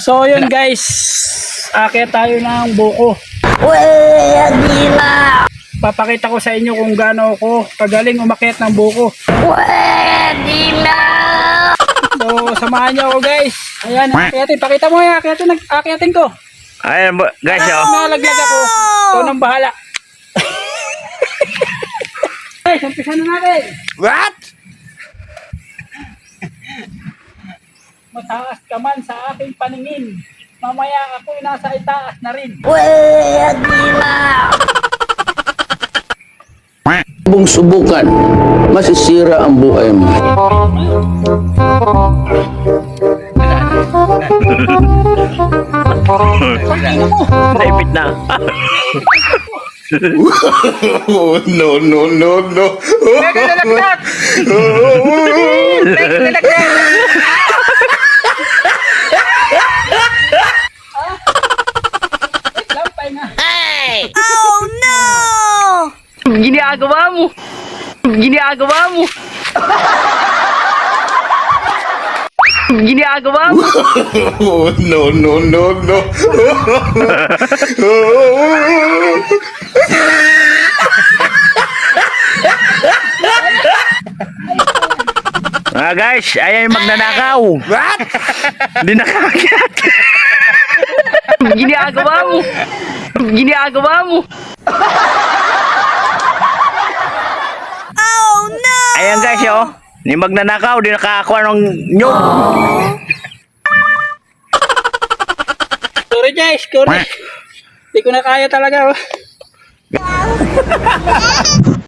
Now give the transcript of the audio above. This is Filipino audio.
So yun guys, akit tayo ng buko. Papakita ko sa inyo kung gaano ako kagaling umakyat ng buko. So samahan niyo ako guys. Ayan, akyatin, pakita mo yan, akyatin ko. Ayan guys, Nalaglag ako. Ikaw nang bahala. Guys, umpisa na natin. What? Mataas ka man sa aking paningin. Mamaya ako'y nasa itaas na rin. Bung subukan, masisira ang buhay mo. Naipit na. Oh, no, no, no, no. Naglalaglag! Naglalaglag! Lampay na. Oh no! Ginagawa mo. Ginagawa mo. Ginagawa mo. Oh, no, no, no, no. Guys, ayan yung magnanakaw. What? Hindi nakakit. Ginagawa mo. Ginagawa mo. Oh no! Ayan guys, yung magnanakaw, di nakakakuha ng nyug. Sorry guys, sorry. Hindi ko na kaya talaga.